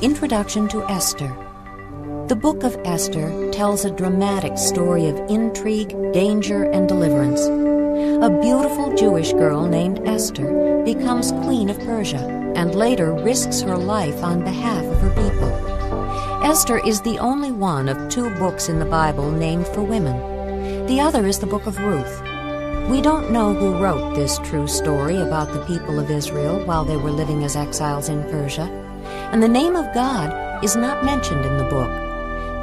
Introduction to Esther. The book of Esther tells a dramatic story of intrigue, danger, and deliverance. A beautiful Jewish girl named Esther becomes queen of Persia and later risks her life on behalf of her people. Esther is the only one of 2 books in the Bible named for women. The other is the book of Ruth. We don't know who wrote this true story about the people of Israel while they were living as exiles in Persia, and the name of God is not mentioned in the book,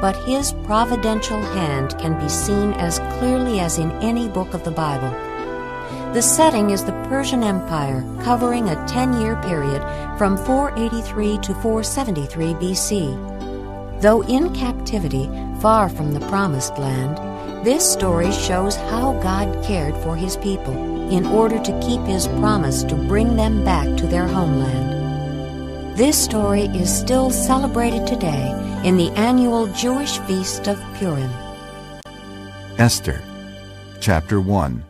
but His providential hand can be seen as clearly as in any book of the Bible. The setting is the Persian Empire, covering a 10-year period from 483 to 473 BC. Though in captivity, far from the Promised Land, this story shows how God cared for His people in order to keep His promise to bring them back to their homeland. This story is still celebrated today in the annual Jewish feast of Purim. Esther, Chapter 1.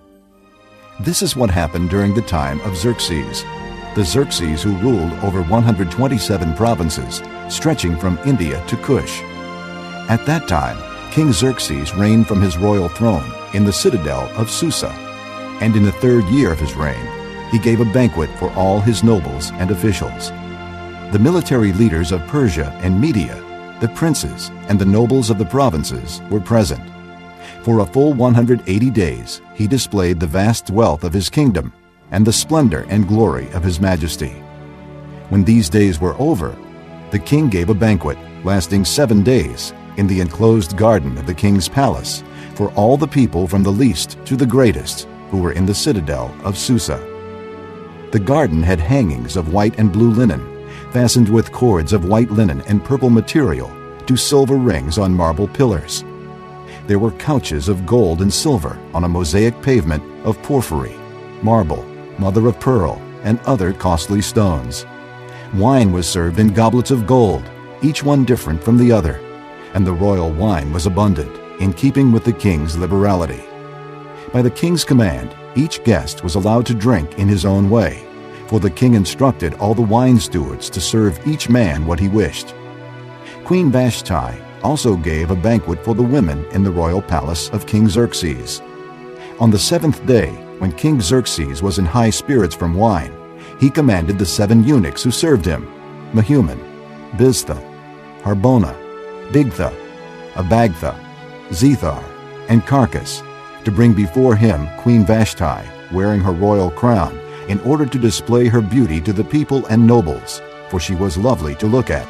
This is what happened during the time of Xerxes, the Xerxes who ruled over 127 provinces, stretching from India to Cush. At that time, King Xerxes reigned from his royal throne in the citadel of Susa, and in the 3rd year of his reign, he gave a banquet for all his nobles and officials. The military leaders of Persia and Media, the princes, and the nobles of the provinces were present. For a full 180 days, he displayed the vast wealth of his kingdom and the splendor and glory of his majesty. When these days were over, the king gave a banquet lasting 7 days in the enclosed garden of the king's palace for all the people from the least to the greatest who were in the citadel of Susa. The garden had hangings of white and blue linen, fastened with cords of white linen and purple material to silver rings on marble pillars. There were couches of gold and silver on a mosaic pavement of porphyry, marble, mother of pearl, and other costly stones. Wine was served in goblets of gold, each one different from the other, and the royal wine was abundant, in keeping with the king's liberality. By the king's command, each guest was allowed to drink in his own way, for the king instructed all the wine stewards to serve each man what he wished. Queen Vashti also gave a banquet for the women in the royal palace of King Xerxes. On the 7th day, when King Xerxes was in high spirits from wine, he commanded the 7 eunuchs who served him, Mehuman, Biztha, Harbona, Bigtha, Abagtha, Zethar, and Carcass, to bring before him Queen Vashti, wearing her royal crown, in order to display her beauty to the people and nobles, for she was lovely to look at.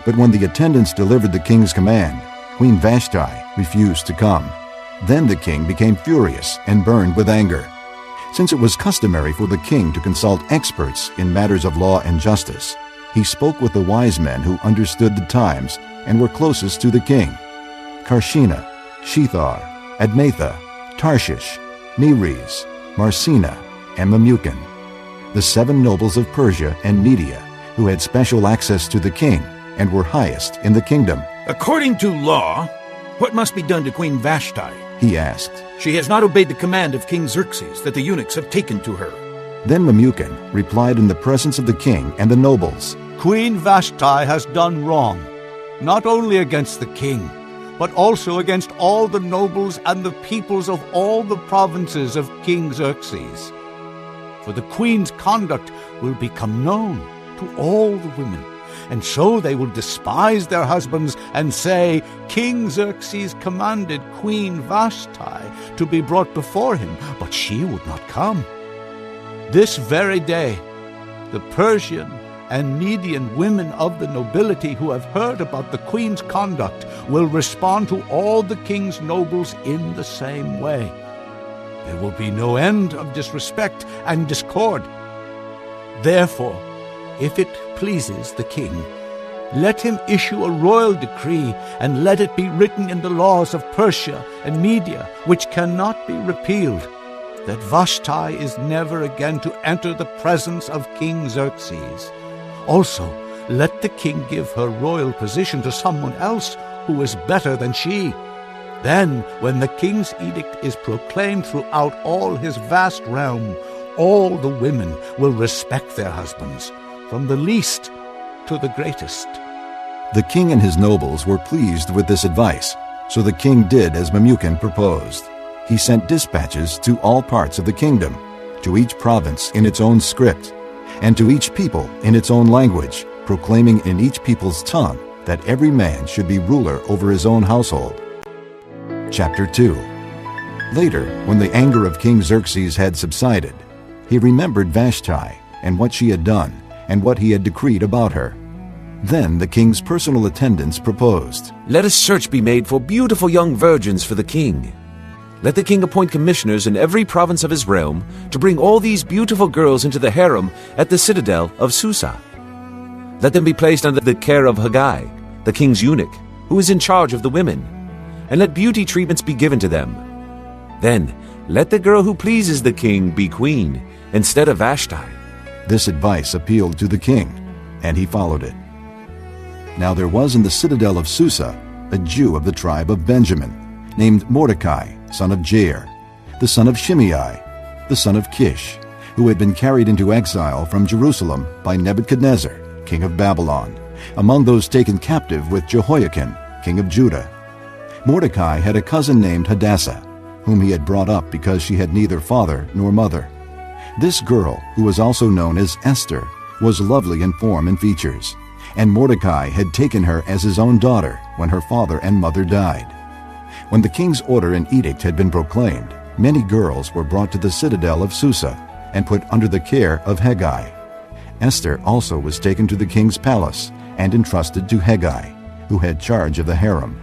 But when the attendants delivered the king's command, Queen Vashti refused to come. Then the king became furious and burned with anger. Since it was customary for the king to consult experts in matters of law and justice, he spoke with the wise men who understood the times and were closest to the king: Karshena, Shethar, Admatha, Tarshish, Meres, Marsena, and Memucan, the 7 nobles of Persia and Media, who had special access to the king and were highest in the kingdom. According to law, what must be done to Queen Vashti? He asked. She has not obeyed the command of King Xerxes that the eunuchs have taken to her. Then Memucan replied in the presence of the king and the nobles, Queen Vashti has done wrong, not only against the king, but also against all the nobles and the peoples of all the provinces of King Xerxes. For the queen's conduct will become known to all the women, and so they will despise their husbands and say, King Xerxes commanded Queen Vashti to be brought before him, but she would not come. This very day, the Persian and Median women of the nobility who have heard about the queen's conduct will respond to all the king's nobles in the same way. There will be no end of disrespect and discord. Therefore, if it pleases the king, let him issue a royal decree, and let it be written in the laws of Persia and Media, which cannot be repealed, that Vashti is never again to enter the presence of King Xerxes. Also, let the king give her royal position to someone else who is better than she. Then, when the king's edict is proclaimed throughout all his vast realm, all the women will respect their husbands, from the least to the greatest. The king and his nobles were pleased with this advice, so the king did as Memucan proposed. He sent dispatches to all parts of the kingdom, to each province in its own script, and to each people in its own language, proclaiming in each people's tongue that every man should be ruler over his own household. Chapter 2. Later, when the anger of King Xerxes had subsided, he remembered Vashti and what she had done and what he had decreed about her. Then the king's personal attendants proposed, "Let a search be made for beautiful young virgins for the king. Let the king appoint commissioners in every province of his realm to bring all these beautiful girls into the harem at the citadel of Susa. Let them be placed under the care of Haggai, the king's eunuch, who is in charge of the women, and let beauty treatments be given to them. Then let the girl who pleases the king be queen instead of Vashti." This advice appealed to the king, and he followed it. Now there was in the citadel of Susa a Jew of the tribe of Benjamin, named Mordecai, son of Jair, the son of Shimei, the son of Kish, who had been carried into exile from Jerusalem by Nebuchadnezzar, king of Babylon, among those taken captive with Jehoiakim, king of Judah. Mordecai had a cousin named Hadassah, whom he had brought up because she had neither father nor mother. This girl, who was also known as Esther, was lovely in form and features, and Mordecai had taken her as his own daughter when her father and mother died. When the king's order and edict had been proclaimed, many girls were brought to the citadel of Susa and put under the care of Haggai. Esther also was taken to the king's palace and entrusted to Haggai, who had charge of the harem.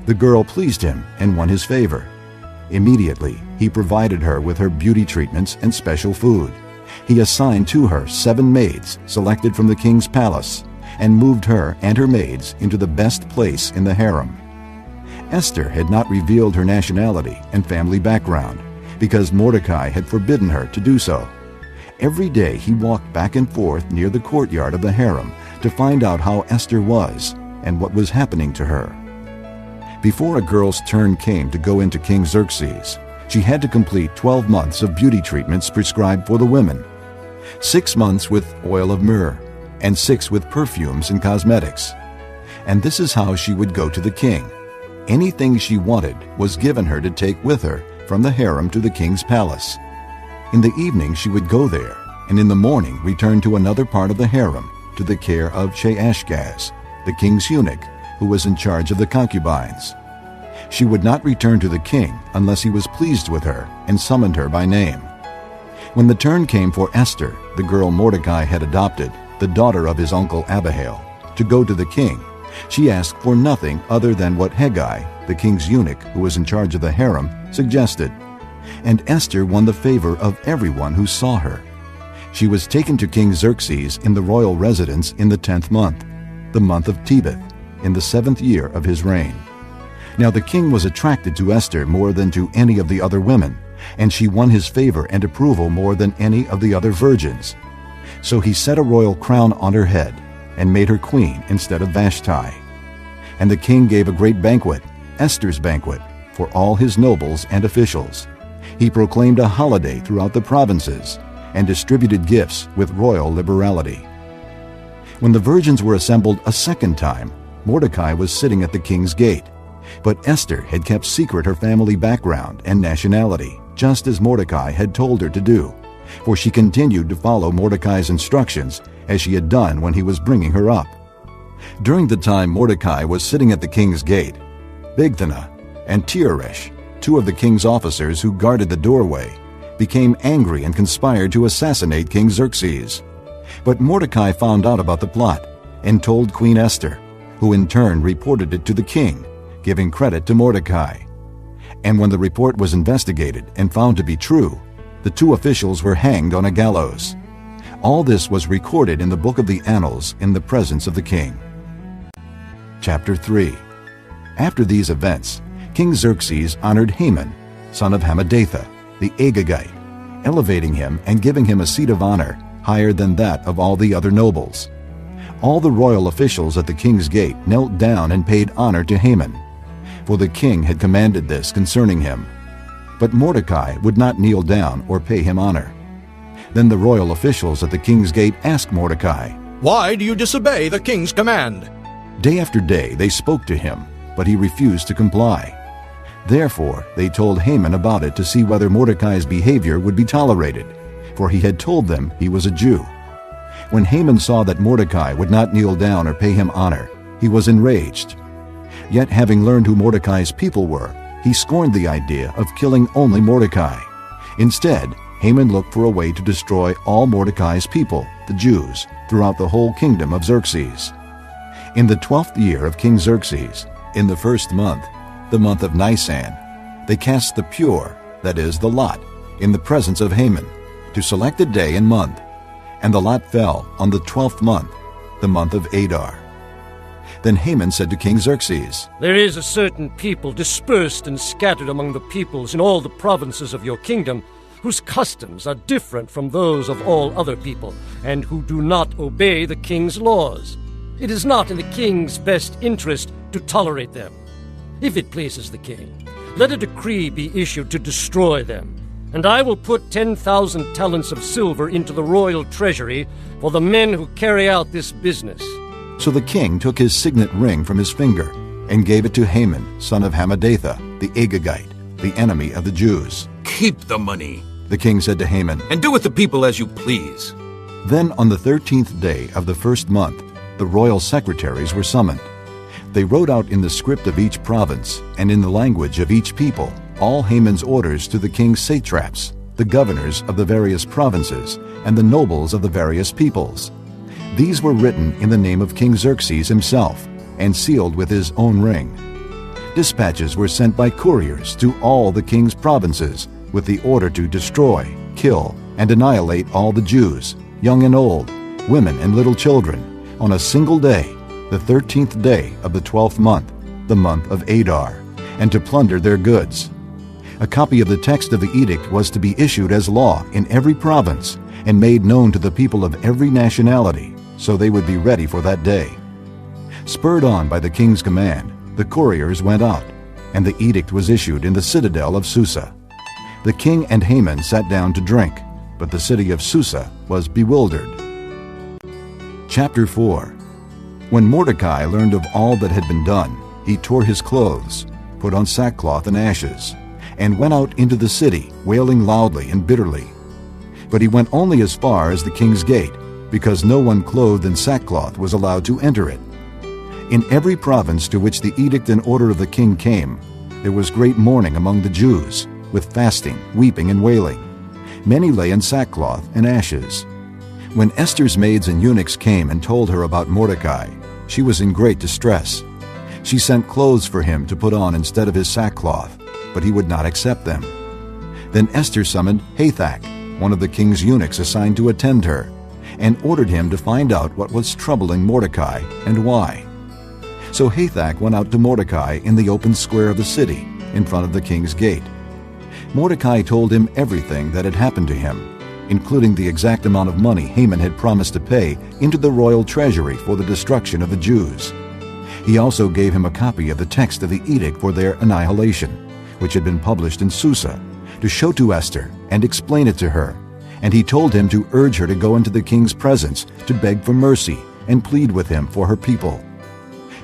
The girl pleased him and won his favor. Immediately, he provided her with her beauty treatments and special food. He assigned to her 7 maids selected from the king's palace and moved her and her maids into the best place in the harem. Esther had not revealed her nationality and family background because Mordecai had forbidden her to do so. Every day he walked back and forth near the courtyard of the harem to find out how Esther was and what was happening to her. Before a girl's turn came to go into King Xerxes, she had to complete 12 months of beauty treatments prescribed for the women, 6 months with oil of myrrh, and 6 with perfumes and cosmetics. And this is how she would go to the king. Anything she wanted was given her to take with her from the harem to the king's palace. In the evening she would go there, and in the morning return to another part of the harem to the care of Sheashgaz, the king's eunuch, who was in charge of the concubines. She would not return to the king unless he was pleased with her and summoned her by name. When the turn came for Esther, the girl Mordecai had adopted, the daughter of his uncle Abihail, to go to the king, she asked for nothing other than what Haggai, the king's eunuch who was in charge of the harem, suggested. And Esther won the favor of everyone who saw her. She was taken to King Xerxes in the royal residence in the 10th month, the month of Tebeth, in the 7th year of his reign. Now the king was attracted to Esther more than to any of the other women, and she won his favor and approval more than any of the other virgins. So he set a royal crown on her head and made her queen instead of Vashti. And the king gave a great banquet, Esther's banquet, for all his nobles and officials. He proclaimed a holiday throughout the provinces and distributed gifts with royal liberality. When the virgins were assembled a second time, Mordecai was sitting at the king's gate. But Esther had kept secret her family background and nationality, just as Mordecai had told her to do, for she continued to follow Mordecai's instructions as she had done when he was bringing her up. During the time Mordecai was sitting at the king's gate, Bigthana and Teresh, 2 of the king's officers who guarded the doorway, became angry and conspired to assassinate King Xerxes. But Mordecai found out about the plot and told Queen Esther, who in turn reported it to the king, giving credit to Mordecai. And when the report was investigated and found to be true, the 2 officials were hanged on a gallows. All this was recorded in the book of the Annals in the presence of the king. Chapter 3. After these events, King Xerxes honored Haman, son of Hammedatha, the Agagite, elevating him and giving him a seat of honor higher than that of all the other nobles. All the royal officials at the king's gate knelt down and paid honor to Haman, for the king had commanded this concerning him. But Mordecai would not kneel down or pay him honor. Then the royal officials at the king's gate asked Mordecai, "Why do you disobey the king's command?" Day after day they spoke to him, but he refused to comply. Therefore they told Haman about it to see whether Mordecai's behavior would be tolerated, for he had told them he was a Jew. When Haman saw that Mordecai would not kneel down or pay him honor, he was enraged. Yet having learned who Mordecai's people were, he scorned the idea of killing only Mordecai. Instead, Haman looked for a way to destroy all Mordecai's people, the Jews, throughout the whole kingdom of Xerxes. In the 12th year of King Xerxes, in the first month, the month of Nisan, they cast the pure, that is, the lot, in the presence of Haman, to select a day and month. And the lot fell on the 12th month, the month of Adar. Then Haman said to King Xerxes, There is a certain people dispersed and scattered among the peoples in all the provinces of your kingdom, whose customs are different from those of all other people, and who do not obey the king's laws. It is not in the king's best interest to tolerate them. If it pleases the king, let a decree be issued to destroy them, and I will put 10,000 talents of silver into the royal treasury for the men who carry out this business. So the king took his signet ring from his finger and gave it to Haman, son of Hammedatha, the Agagite, the enemy of the Jews. Keep the money, The king said to Haman, and do with the people as you please. Then on the 13th day of the first month, the royal secretaries were summoned. They wrote out in the script of each province and in the language of each people all Haman's orders to the king's satraps, the governors of the various provinces, and the nobles of the various peoples. These were written in the name of King Xerxes himself and sealed with his own ring. Dispatches were sent by couriers to all the king's provinces with the order to destroy, kill, and annihilate all the Jews, young and old, women and little children, on a single day, the 13th day of the 12th month, the month of Adar, and to plunder their goods. A copy of the text of the edict was to be issued as law in every province and made known to the people of every nationality, so they would be ready for that day. Spurred on by the king's command, the couriers went out, and the edict was issued in the citadel of Susa. The king and Haman sat down to drink, but the city of Susa was bewildered. Chapter 4. When Mordecai learned of all that had been done, he tore his clothes, put on sackcloth and ashes, and went out into the city, wailing loudly and bitterly. But he went only as far as the king's gate, because no one clothed in sackcloth was allowed to enter it. In every province to which the edict and order of the king came, there was great mourning among the Jews, with fasting, weeping, and wailing. Many lay in sackcloth and ashes. When Esther's maids and eunuchs came and told her about Mordecai, she was in great distress. She sent clothes for him to put on instead of his sackcloth, but he would not accept them. Then Esther summoned Hathach, one of the king's eunuchs assigned to attend her, and ordered him to find out what was troubling Mordecai and why. So Hathach went out to Mordecai in the open square of the city, in front of the king's gate. Mordecai told him everything that had happened to him, including the exact amount of money Haman had promised to pay into the royal treasury for the destruction of the Jews. He also gave him a copy of the text of the edict for their annihilation, which had been published in Susa, to show to Esther and explain it to her, and he told him to urge her to go into the king's presence to beg for mercy and plead with him for her people.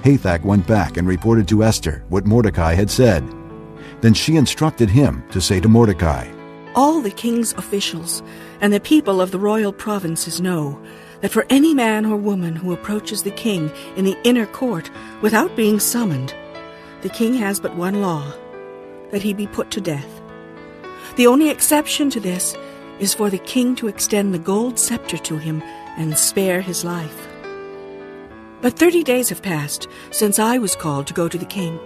Hathach went back and reported to Esther what Mordecai had said. Then she instructed him to say to Mordecai, All the king's officials and the people of the royal provinces know that for any man or woman who approaches the king in the inner court without being summoned, the king has but one law, that he be put to death. The only exception to this is for the king to extend the gold scepter to him and spare his life. But 30 days have passed since I was called to go to the king.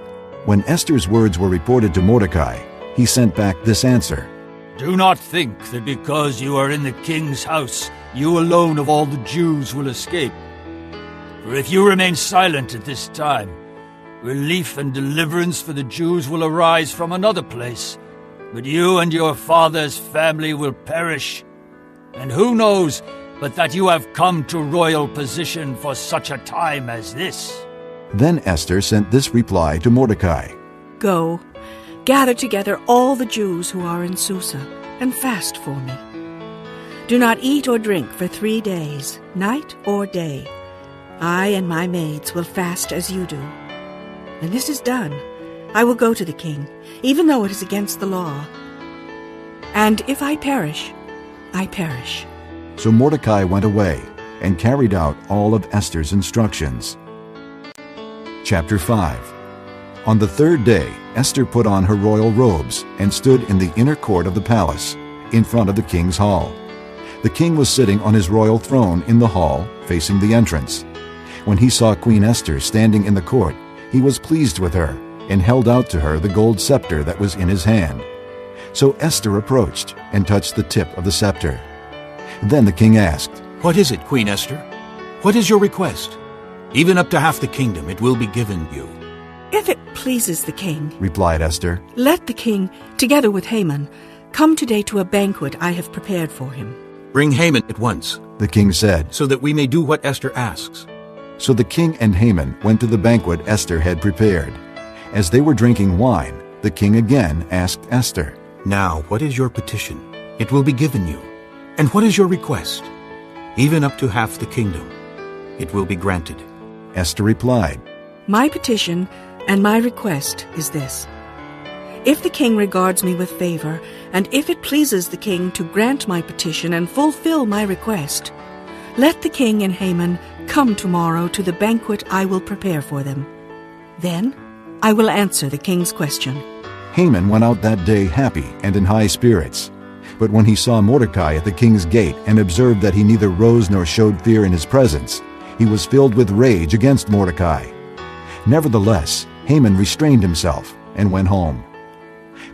When Esther's words were reported to Mordecai, he sent back this answer. Do not think that because you are in the king's house, you alone of all the Jews will escape. For if you remain silent at this time, relief and deliverance for the Jews will arise from another place, but you and your father's family will perish. And who knows but that you have come to royal position for such a time as this? Then Esther sent this reply to Mordecai. Go, gather together all the Jews who are in Susa, and fast for me. Do not eat or drink for 3 days, night or day. I and my maids will fast as you do. When this is done, I will go to the king, even though it is against the law. And if I perish, I perish." So Mordecai went away and carried out all of Esther's instructions. Chapter 5. On the third day, Esther put on her royal robes and stood in the inner court of the palace, in front of the king's hall. The king was sitting on his royal throne in the hall, facing the entrance. When he saw Queen Esther standing in the court, he was pleased with her and held out to her the gold scepter that was in his hand. So Esther approached and touched the tip of the scepter. Then the king asked, "What is it, Queen Esther? What is your request? Even up to half the kingdom it will be given you." "If it pleases the king," replied Esther, "let the king, together with Haman, come today to a banquet I have prepared for him." "Bring Haman at once," the king said. so that we may do what Esther asks. So the king and Haman went to the banquet Esther had prepared. As they were drinking wine, the king again asked Esther, "Now, what is your petition? It will be given you. And what is your request? Even up to half the kingdom. It will be granted." Esther replied, "My petition and my request is this. If the king regards me with favor, and if it pleases the king to grant my petition and fulfill my request, let the king and Haman come tomorrow to the banquet I will prepare for them. Then I will answer the king's question." Haman went out that day happy and in high spirits. But when he saw Mordecai at the king's gate and observed that he neither rose nor showed fear in his presence, he was filled with rage against Mordecai. Nevertheless, Haman restrained himself and went home.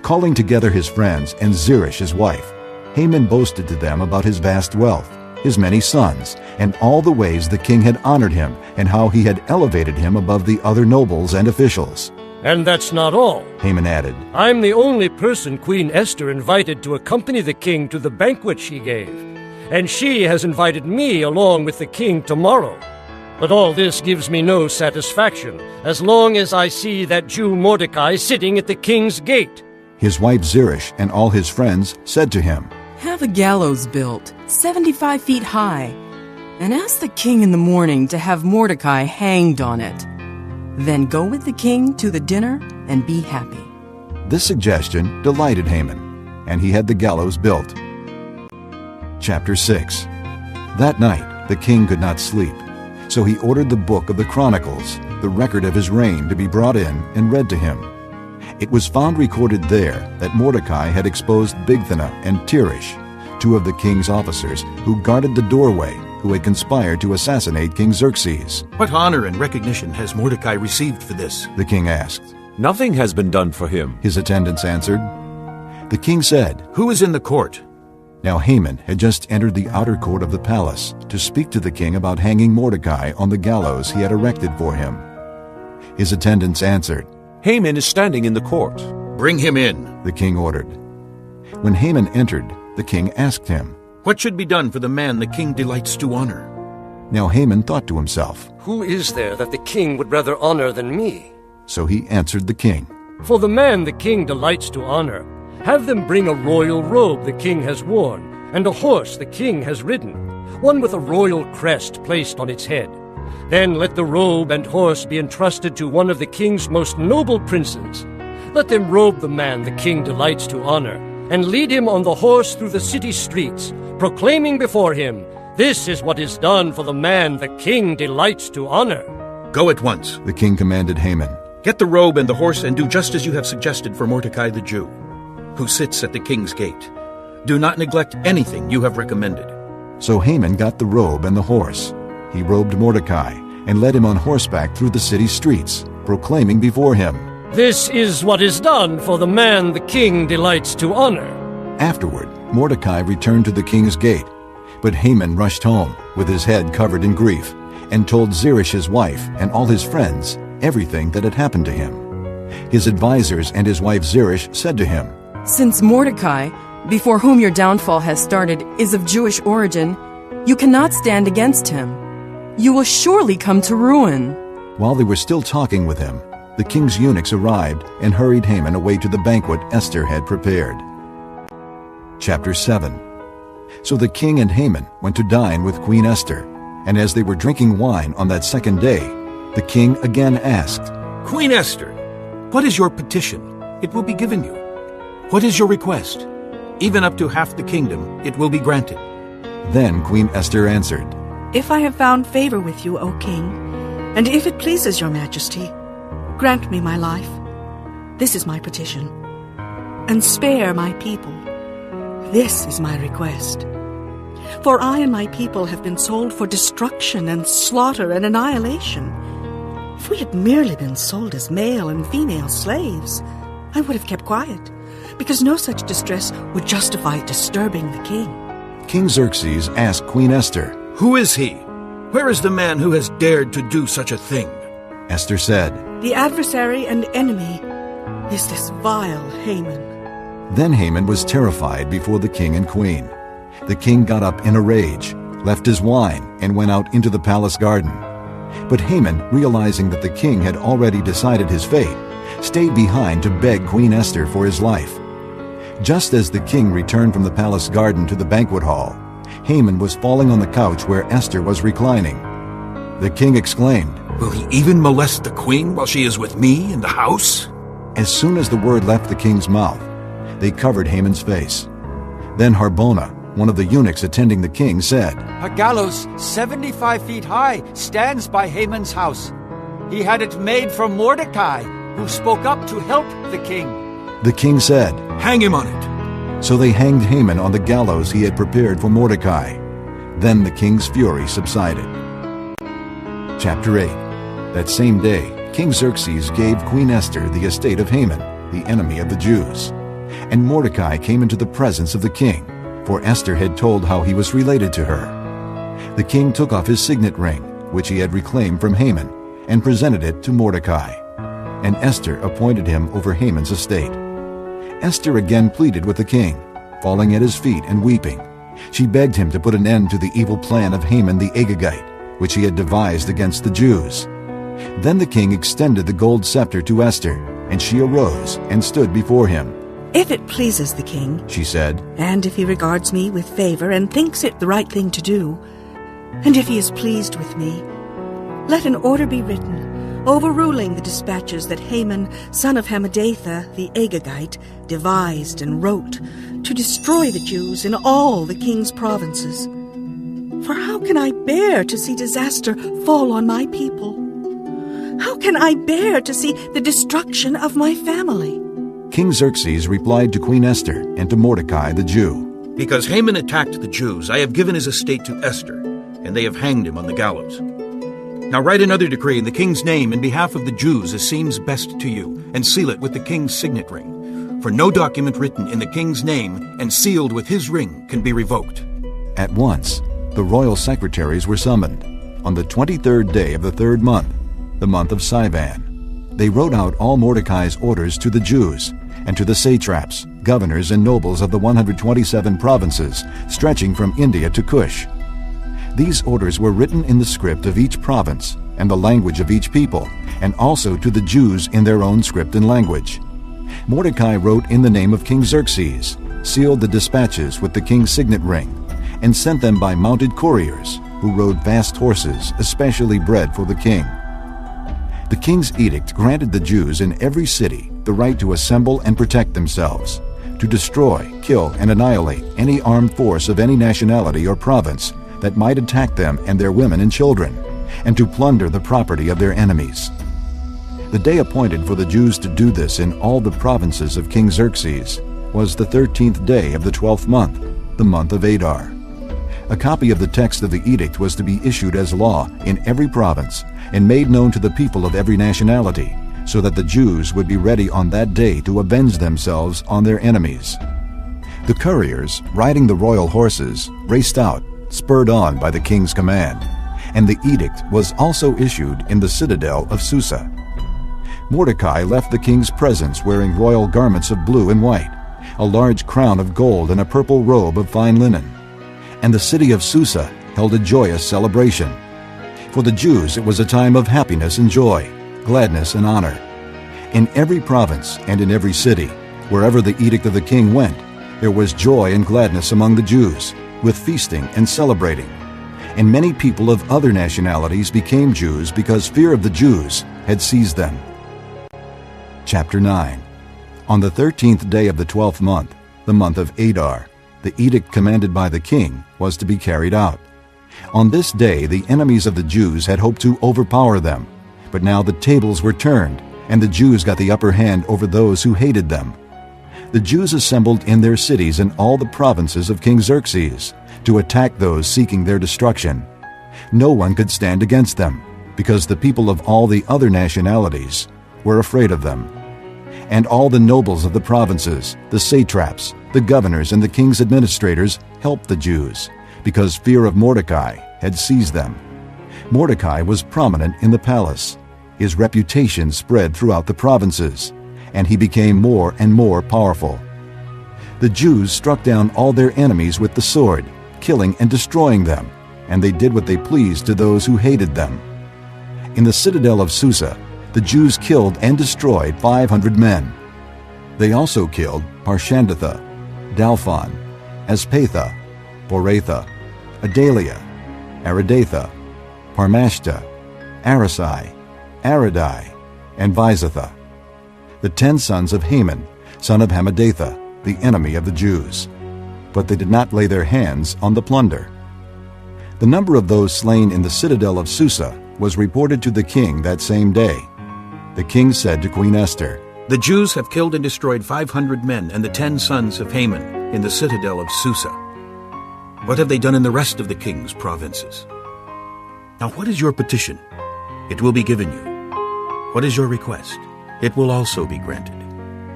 Calling together his friends and Zeresh his wife, Haman boasted to them about his vast wealth, his many sons, and all the ways the king had honored him and how he had elevated him above the other nobles and officials. "And that's not all," Haman added. "I'm the only person Queen Esther invited to accompany the king to the banquet she gave, and she has invited me along with the king tomorrow. But all this gives me no satisfaction, as long as I see that Jew Mordecai sitting at the king's gate." His wife Zeresh and all his friends said to him, "Have a gallows built, 75 feet high, and ask the king in the morning to have Mordecai hanged on it. Then go with the king to the dinner and be happy." This suggestion delighted Haman, and he had the gallows built. Chapter 6. That night the king could not sleep, so he ordered the book of the Chronicles, the record of his reign, to be brought in and read to him. It was found recorded there that Mordecai had exposed Bigthana and Teresh, two of the king's officers who guarded the doorway, who had conspired to assassinate King Xerxes. "What honor and recognition has Mordecai received for this?" The king asked. Nothing has been done for him. His attendants answered. The king said, "Who is in the court?" Now Haman had just entered the outer court of the palace to speak to the king about hanging Mordecai on the gallows he had erected for him. His attendants answered, Haman is standing in the court. "Bring him in." the king ordered. When Haman entered, the king asked him. "What should be done for the man the king delights to honor?" Now Haman thought to himself, "Who is there that the king would rather honor than me? so he answered the king. For the man the king delights to honor, have them bring a royal robe the king has worn, and a horse the king has ridden, one with a royal crest placed on its head. Then let the robe and horse be entrusted to one of the king's most noble princes. Let them robe the man the king delights to honor, and lead him on the horse through the city streets, proclaiming before him, 'This is what is done for the man the king delights to honor.'" "Go at once. The king commanded Haman. Get the robe and the horse and do just as you have suggested for Mordecai the Jew, who sits at the king's gate. Do not neglect anything you have recommended." So Haman got the robe and the horse. He robed Mordecai and led him on horseback through the city streets, proclaiming before him. "This is what is done for the man the king delights to honor." Afterward, Mordecai returned to the king's gate, but Haman rushed home with his head covered in grief and told Zeresh his wife and all his friends everything that had happened to him. His advisers and his wife Zeresh said to him, "Since Mordecai, before whom your downfall has started, is of Jewish origin, you cannot stand against him. You will surely come to ruin." While they were still talking with him, the king's eunuchs arrived and hurried Haman away to the banquet Esther had prepared. Chapter 7. So the king and Haman went to dine with Queen Esther, And as they were drinking wine on that second day, the king again asked, Queen Esther, what is your petition? It will be given you. What is your request? Even up to half the kingdom, it will be granted. Then Queen Esther answered, If I have found favor with you, O king, and if it pleases your majesty, grant me my life. This is my petition. And spare my people. This is my request. For I and my people have been sold for destruction and slaughter and annihilation. If we had merely been sold as male and female slaves, I would have kept quiet, because no such distress would justify disturbing the king. King Xerxes asked Queen Esther, Who is he? Where is the man who has dared to do such a thing? Esther said, The adversary and enemy is this vile Haman. Then Haman was terrified before the king and queen. The king got up in a rage, left his wine, and went out into the palace garden. But Haman, realizing that the king had already decided his fate, stayed behind to beg Queen Esther for his life. Just as the king returned from the palace garden to the banquet hall, Haman was falling on the couch where Esther was reclining. The king exclaimed, Will he even molest the queen while she is with me in the house? As soon as the word left the king's mouth, they covered Haman's face. Then Harbona, one of the eunuchs attending the king, said, A gallows 75 feet high stands by Haman's house. He had it made for Mordecai, who spoke up to help the king. The king said, Hang him on it. So they hanged Haman on the gallows he had prepared for Mordecai. Then the king's fury subsided. Chapter 8. That same day, King Xerxes gave Queen Esther the estate of Haman, the enemy of the Jews. And Mordecai came into the presence of the king, for Esther had told how he was related to her. The king took off his signet ring, which he had reclaimed from Haman, and presented it to Mordecai. And Esther appointed him over Haman's estate. Esther again pleaded with the king, falling at his feet and weeping. She begged him to put an end to the evil plan of Haman the Agagite, which he had devised against the Jews. Then the king extended the gold scepter to Esther, and she arose and stood before him. If it pleases the king, She said, and if he regards me with favor and thinks it the right thing to do, and if he is pleased with me, let an order be written, overruling the dispatches that Haman, son of Hammedatha, the Agagite, devised and wrote to destroy the Jews in all the king's provinces. For how can I bear to see disaster fall on my people? How can I bear to see the destruction of my family? King Xerxes replied to Queen Esther and to Mordecai the Jew, Because Haman attacked the Jews, I have given his estate to Esther, and they have hanged him on the gallows. Now write another decree in the king's name in behalf of the Jews as seems best to you, and seal it with the king's signet ring. For no document written in the king's name and sealed with his ring can be revoked. At once, the royal secretaries were summoned. On the 23rd day of the 3rd month, the month of Sivan, they wrote out all Mordecai's orders to the Jews and to the satraps, governors, and nobles of the 127 provinces stretching from India to Cush. These orders were written in the script of each province and the language of each people, and also to the Jews in their own script and language. Mordecai wrote in the name of King Xerxes, sealed the dispatches with the king's signet ring, and sent them by mounted couriers who rode fast horses, especially bred for the king. The king's edict granted the Jews in every city the right to assemble and protect themselves, to destroy, kill, and annihilate any armed force of any nationality or province that might attack them and their women and children, and to plunder the property of their enemies. The day appointed for the Jews to do this in all the provinces of King Xerxes was the 13th day of the 12th month, the month of Adar. A copy of the text of the edict was to be issued as law in every province and made known to the people of every nationality, so that the Jews would be ready on that day to avenge themselves on their enemies. The couriers, riding the royal horses, raced out, spurred on by the king's command, and the edict was also issued in the citadel of Susa. Mordecai left the king's presence wearing royal garments of blue and white, a large crown of gold and a purple robe of fine linen. And the city of Susa held a joyous celebration. For the Jews it was a time of happiness and joy, gladness and honor. In every province and in every city, wherever the edict of the king went, there was joy and gladness among the Jews, with feasting and celebrating. and many people of other nationalities became Jews because fear of the Jews had seized them. Chapter 9. On the 13th day of the 12th month, the month of Adar, the edict commanded by the king was to be carried out. On this day the enemies of the Jews had hoped to overpower them, but now the tables were turned, and the Jews got the upper hand over those who hated them. The Jews assembled in their cities in all the provinces of King Xerxes to attack those seeking their destruction. No one could stand against them, because the people of all the other nationalities were afraid of them. And all the nobles of the provinces, the satraps, the governors, and the king's administrators helped the Jews, because fear of Mordecai had seized them. Mordecai was prominent in the palace. His reputation spread throughout the provinces, and he became more and more powerful. The Jews struck down all their enemies with the sword, killing and destroying them, and they did what they pleased to those who hated them. In the citadel of Susa, the Jews killed and destroyed 500 men. They also killed Parshandatha, Dalphon, Aspatha, Boratha, Adalia, Aridatha, Parmashta, Arasai, Aradai, and Vizatha, the 10 sons of Haman, son of Hammedatha, the enemy of the Jews. But they did not lay their hands on the plunder. The number of those slain in the citadel of Susa was reported to the king that same day. The king said to Queen Esther, "The Jews have killed and destroyed 500 men and the 10 sons of Haman in the citadel of Susa. What have they done in the rest of the king's provinces? Now what is your petition? It will be given you. What is your request? It will also be granted."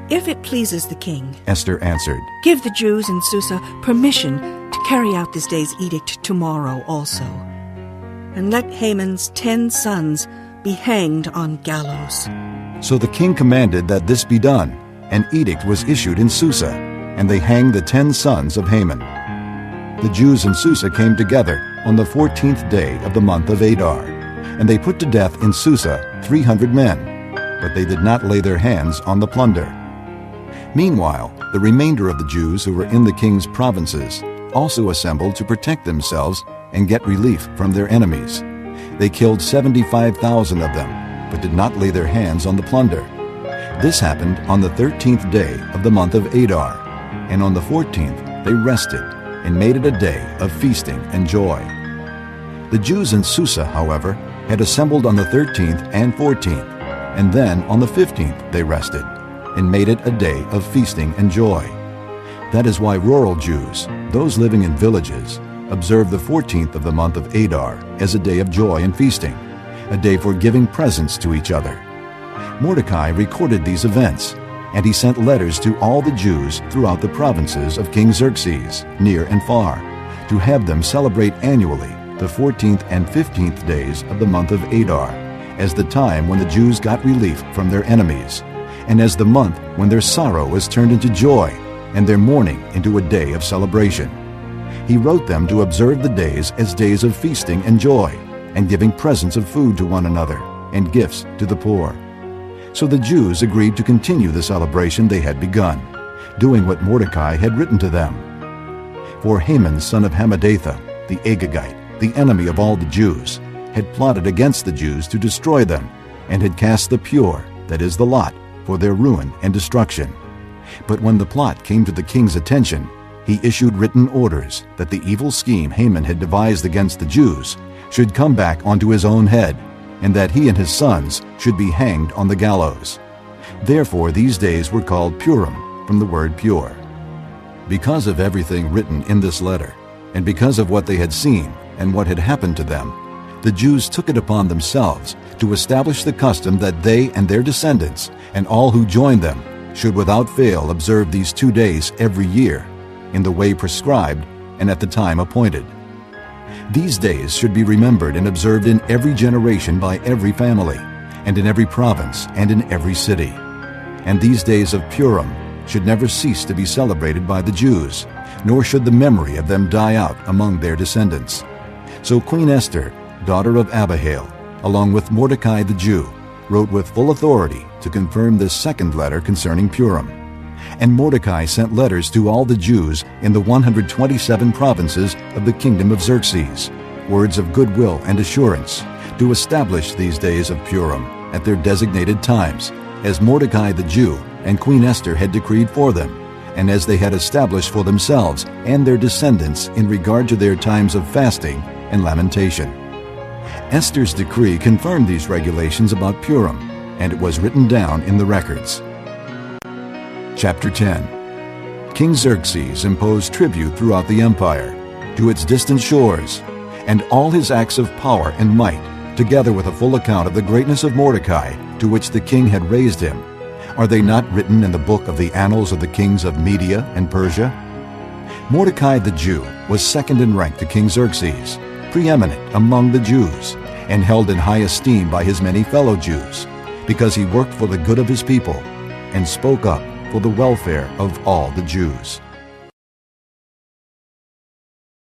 If it pleases the king, Esther answered, give the Jews in Susa permission to carry out this day's edict tomorrow also. And let Haman's 10 sons be hanged on gallows. So the king commanded that this be done. An edict was issued in Susa, and they hanged the 10 sons of Haman. The Jews in Susa came together on the 14th day of the month of Adar, and they put to death in Susa 300 men, but they did not lay their hands on the plunder. Meanwhile, the remainder of the Jews who were in the king's provinces also assembled to protect themselves and get relief from their enemies. They killed 75,000 of them, but did not lay their hands on the plunder. This happened on the 13th day of the month of Adar, and on the 14th they rested and made it a day of feasting and joy. The Jews in Susa, however, had assembled on the 13th and 14th, and then on the 15th they rested and made it a day of feasting and joy. That is why rural Jews, those living in villages, observe the 14th of the month of Adar as a day of joy and feasting, a day for giving presents to each other. Mordecai recorded these events, and he sent letters to all the Jews throughout the provinces of King Xerxes, near and far, to have them celebrate annually the 14th and 15th days of the month of Adar, as the time when the Jews got relief from their enemies, and as the month when their sorrow was turned into joy, and their mourning into a day of celebration. He wrote them to observe the days as days of feasting and joy, and giving presents of food to one another, and gifts to the poor. So the Jews agreed to continue the celebration they had begun, doing what Mordecai had written to them. For Haman, son of Hammedatha, the Agagite, the enemy of all the Jews, had plotted against the Jews to destroy them, and had cast the pure, that is the lot, for their ruin and destruction. But when the plot came to the king's attention, he issued written orders that the evil scheme Haman had devised against the Jews should come back onto his own head, and that he and his sons should be hanged on the gallows. Therefore these days were called Purim, from the word pure. Because of everything written in this letter, and because of what they had seen and what had happened to them, the Jews took it upon themselves to establish the custom that they and their descendants, and all who joined them, should without fail observe these 2 days every year, in the way prescribed and at the time appointed. These days should be remembered and observed in every generation by every family, and in every province and in every city. And these days of Purim should never cease to be celebrated by the Jews, nor should the memory of them die out among their descendants. So Queen Esther, daughter of Abihail, along with Mordecai the Jew, wrote with full authority to confirm this second letter concerning Purim. And Mordecai sent letters to all the Jews in the 127 provinces of the kingdom of Xerxes, words of goodwill and assurance, to establish these days of Purim at their designated times, as Mordecai the Jew and Queen Esther had decreed for them, and as they had established for themselves and their descendants in regard to their times of fasting and lamentation. Esther's decree confirmed these regulations about Purim, and it was written down in the records. Chapter 10. King Xerxes imposed tribute throughout the empire, to its distant shores, and all his acts of power and might, together with a full account of the greatness of Mordecai, to which the king had raised him. Are they not written in the book of the annals of the kings of Media and Persia? Mordecai the Jew was second in rank to King Xerxes, preeminent among the Jews, and held in high esteem by his many fellow Jews, because he worked for the good of his people and spoke up for the welfare of all the Jews.